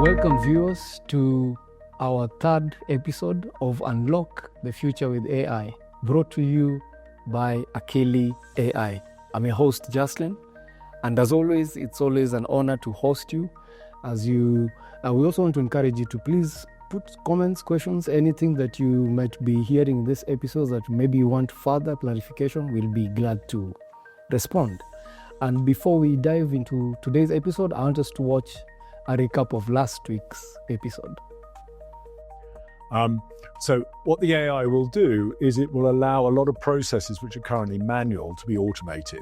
Welcome, viewers, to our third episode of Unlock the Future with AI, brought to you by AKILI Ai. I'm your host, Jocelyn, and as always, it's always an honor to host you. We also want to encourage you to please put comments, questions, anything that you might be hearing in this episode that maybe you want further clarification. We'll be glad to respond. And before we dive into today's episode, I want us to watch a recap of last week's episode. So what the AI will do is it will allow a lot of processes which are currently manual to be automated.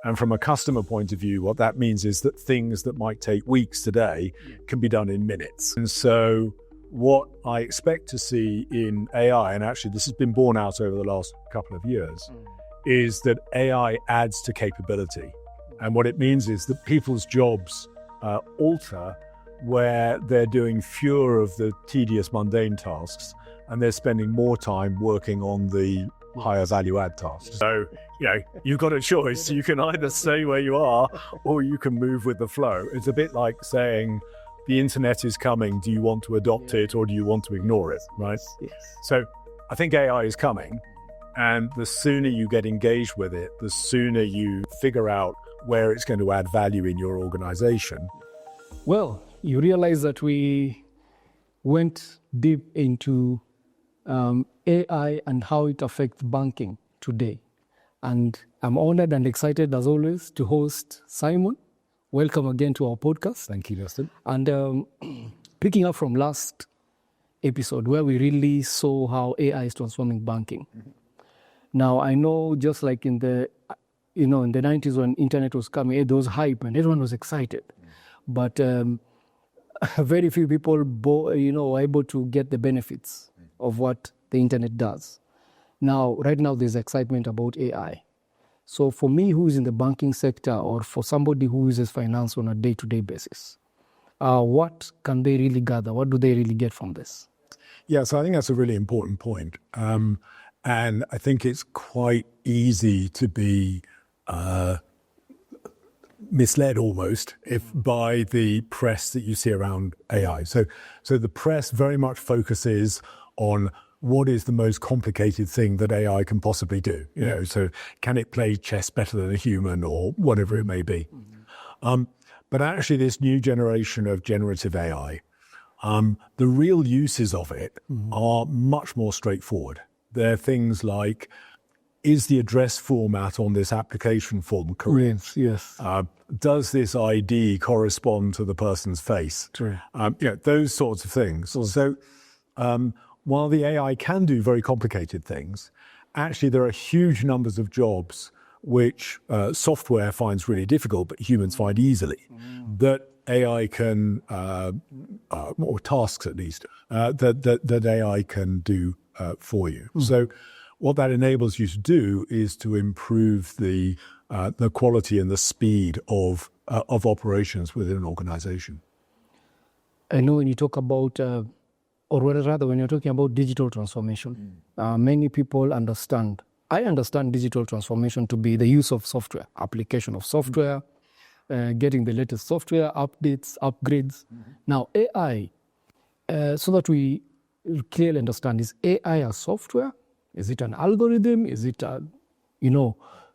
And from a customer point of view, what that means is that things that might take weeks today can be done in minutes. And so what I expect to see in AI, and actually this has been borne out over the last couple of years, is that AI adds to capability. And what it means is that people's jobs alter where they're doing fewer of the tedious, mundane tasks, and they're spending more time working on the higher value add tasks. So, you've got a choice. You can either stay where you are or you can move with the flow. It's a bit like saying, the internet is coming. Do you want to adopt it or do you want to ignore it, right? Yes. So I think AI is coming, and the sooner you get engaged with it, the sooner you figure out where it's going to add value in your organization. Well, you realize that we went deep into AI and how it affects banking today. And I'm honored and excited, as always, to host Simon. Welcome again to our podcast. Thank you, Justin. And picking up from last episode where we really saw how AI is transforming banking. Mm-hmm. Now, I know just like in the 90s when internet was coming, there was hype and everyone was excited. Mm-hmm. But very few people were able to get the benefits of what the internet does. Now, right now, there's excitement about AI. So for me, who is in the banking sector, or for somebody who uses finance on a day-to-day basis, what can they really gather? What do they really get from this? Yeah, so I think that's a really important point. And I think it's quite easy to be misled almost by the press that you see around AI. So the press very much focuses on what is the most complicated thing that AI can possibly do. So can it play chess better than a human or whatever it may be? Mm-hmm. But actually this new generation of generative AI, the real uses of it are much more straightforward. They're things like, is the address format on this application form correct? Yes. Does this ID correspond to the person's face? True. Those sorts of things. So while the AI can do very complicated things, actually there are huge numbers of jobs which software finds really difficult, but humans find easily, that AI can, or tasks at least, that AI can do for you. So what that enables you to do is to improve the quality and the speed of operations within an organization. I know when you talk about, or rather when you're talking about digital transformation, many people understand. I understand digital transformation to be the use of software, application of software, getting the latest software, updates, upgrades. Now, AI, so that we clearly understand, is AI a software? Is it an algorithm? Is it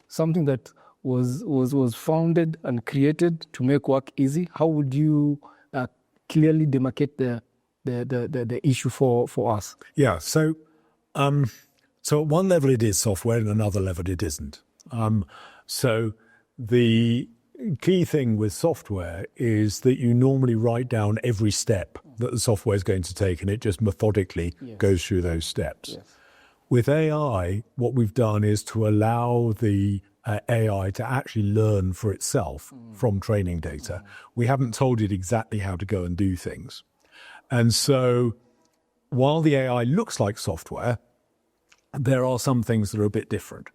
something that was founded and created to make work easy? How would you clearly demarcate the issue for us? Yeah, so at one level it is software, and another level it isn't. So the key thing with software is that you normally write down every step that the software is going to take, and it just methodically goes through those steps. Yes. With AI, what we've done is to allow the AI to actually learn for itself from training data. We haven't told it exactly how to go and do things. And so while the AI looks like software, there are some things that are a bit different.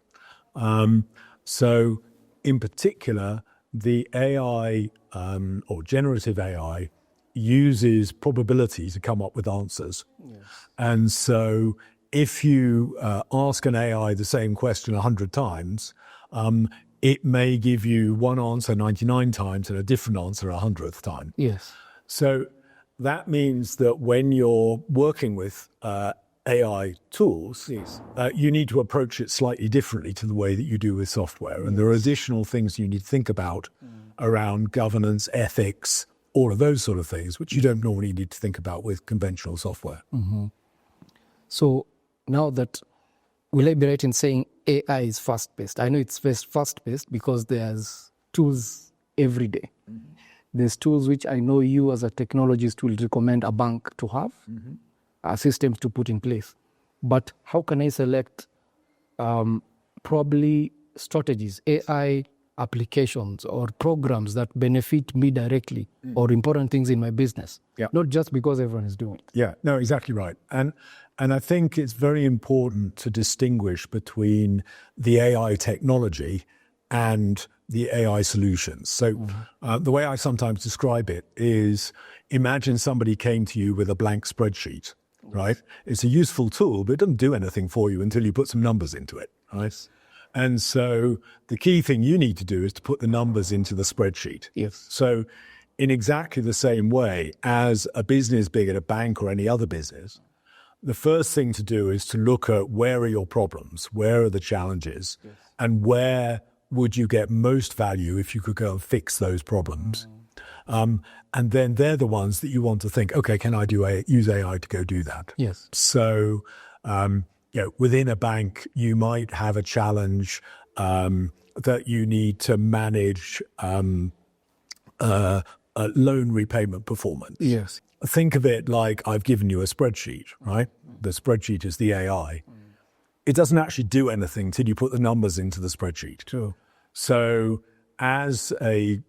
So in particular, the AI or generative AI uses probability to come up with answers. Yes. And so if you ask an AI the same question 100 times, it may give you one answer 99 times and a different answer 100th time. Yes. So that means that when you're working with AI tools, you need to approach it slightly differently to the way that you do with software. And there are additional things you need to think about around governance, ethics, all of those sort of things, which you don't normally need to think about with conventional software. So now that, will I be right in saying AI is fast-paced? I know it's fast-paced because there's tools every day. There's tools which I know you as a technologist will recommend a bank to have, systems to put in place. But how can I select probably strategies, AI applications or programs that benefit me directly or important things in my business? Not just because everyone is doing it. Yeah, no, exactly right. And I think it's very important to distinguish between the AI technology and the AI solutions. So the way I sometimes describe it is, imagine somebody came to you with a blank spreadsheet, right? It's a useful tool, but it doesn't do anything for you until you put some numbers into it, right? And so the key thing you need to do is to put the numbers into the spreadsheet. Yes. So in exactly the same way as a business, be it a bank or any other business, the first thing to do is to look at where are your problems, where are the challenges, and where would you get most value if you could go and fix those problems. And then they're the ones that you want to think, okay, can I use AI to go do that? Yes. So, within a bank, you might have a challenge that you need to manage loan repayment performance. Yes. Think of it like I've given you a spreadsheet, right? The spreadsheet is the AI. It doesn't actually do anything till you put the numbers into the spreadsheet. True. So as a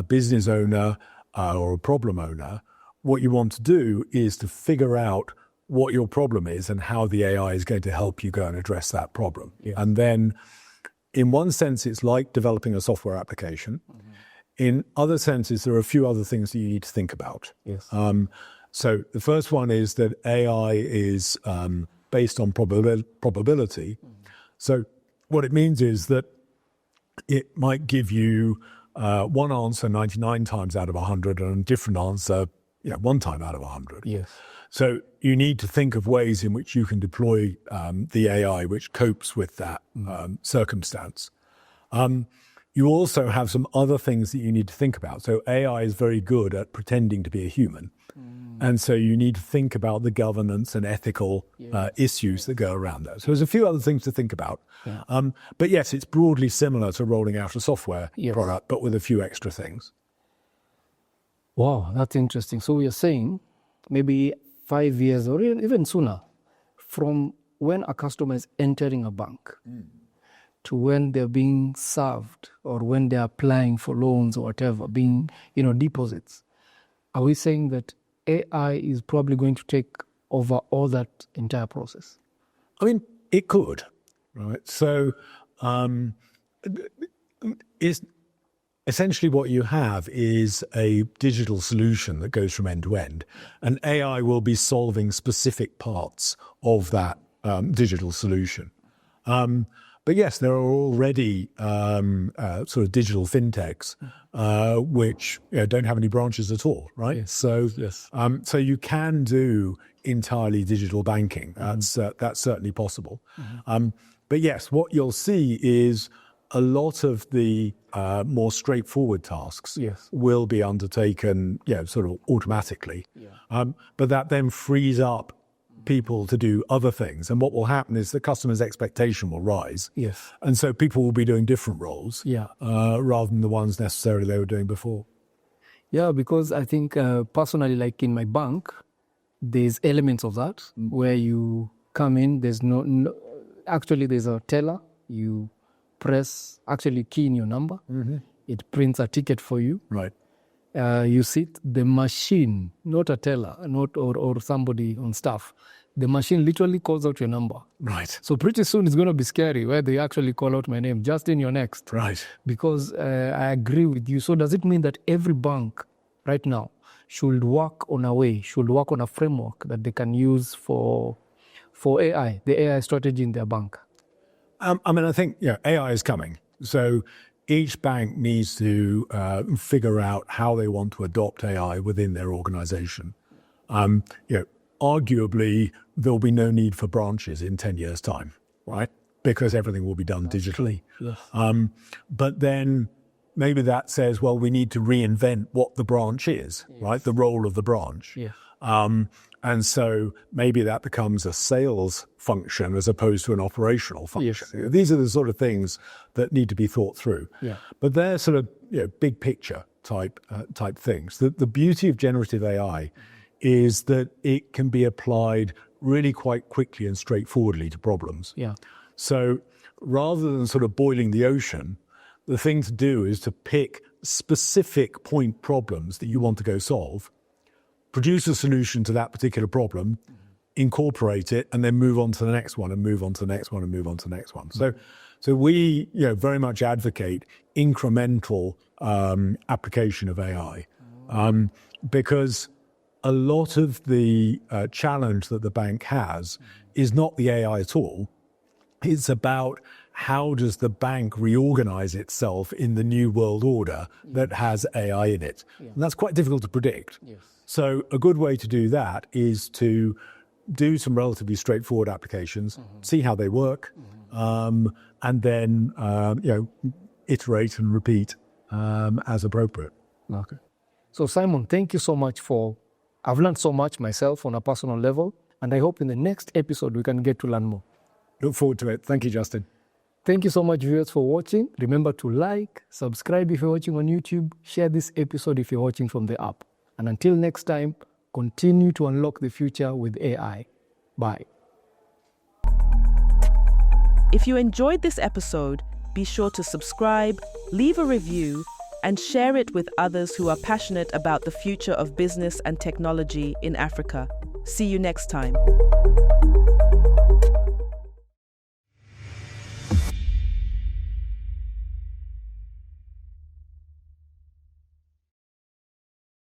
business owner or a problem owner, what you want to do is to figure out what your problem is and how the AI is going to help you go and address that problem. And then in one sense, it's like developing a software application. In other senses, there are a few other things that you need to think about. Yes. So the first one is that AI is based on probability. So what it means is that it might give you one answer 99 times out of 100 and a different answer, one time out of 100. Yes. So you need to think of ways in which you can deploy the AI which copes with that circumstance. You also have some other things that you need to think about. So AI is very good at pretending to be a human. And so you need to think about the governance and ethical issues that go around that. So there's a few other things to think about. But yes, it's broadly similar to rolling out a software product, but with a few extra things. Wow, that's interesting. So you're saying maybe 5 years or even sooner, from when a customer is entering a bank to when they're being served or when they're applying for loans or whatever, being, deposits, are we saying that AI is probably going to take over all that entire process? I mean, it could, right? So essentially what you have is a digital solution that goes from end to end, and AI will be solving specific parts of that digital solution. But yes, there are already sort of digital fintechs which don't have any branches at all, right? Yes. So, so you can do entirely digital banking. That's certainly possible. But yes, what you'll see is a lot of the more straightforward tasks will be undertaken, sort of automatically. But that then frees up people to do other things. And what will happen is the customer's expectation will rise. Yes. And so people will be doing different roles rather than the ones necessarily they were doing before. Yeah, because I think personally, like in my bank, there's elements of that where you come in, there's actually there's a teller, you press, actually key in your number, it prints a ticket for you. Right. You sit, the machine, not a teller, or somebody on staff, the machine literally calls out your number. Right. So pretty soon it's going to be scary where they actually call out my name, just in your next. Right. Because I agree with you. So does it mean that every bank right now should work on a framework that they can use for AI, the AI strategy in their bank? I think AI is coming. So each bank needs to figure out how they want to adopt AI within their organization. Arguably, there'll be no need for branches in 10 years' time, right? Because everything will be done digitally. But then maybe that says, well, we need to reinvent what the branch is, right? The role of the branch. And so maybe that becomes a sales function as opposed to an operational function. These are the sort of things that need to be thought through. But they're sort of big picture type things. The beauty of generative AI is that it can be applied really quite quickly and straightforwardly to problems. So rather than sort of boiling the ocean, the thing to do is to pick specific point problems that you want to go solve, produce a solution to that particular problem, incorporate it, and then move on to the next one and move on to the next one and move on to the next one. So we very much advocate incremental application of AI because a lot of the challenge that the bank has is not the AI at all. It's about how does the bank reorganize itself in the new world order that has AI in it. And that's quite difficult to predict. So a good way to do that is to do some relatively straightforward applications, see how they work, and then iterate and repeat as appropriate. Okay. So Simon, thank you so much I've learned so much myself on a personal level, and I hope in the next episode we can get to learn more. Look forward to it. Thank you, Justin. Thank you so much, viewers, for watching. Remember to like, subscribe if you're watching on YouTube, share this episode if you're watching from the app. And until next time, continue to unlock the future with AI. Bye. If you enjoyed this episode, be sure to subscribe, leave a review, and share it with others who are passionate about the future of business and technology in Africa. See you next time.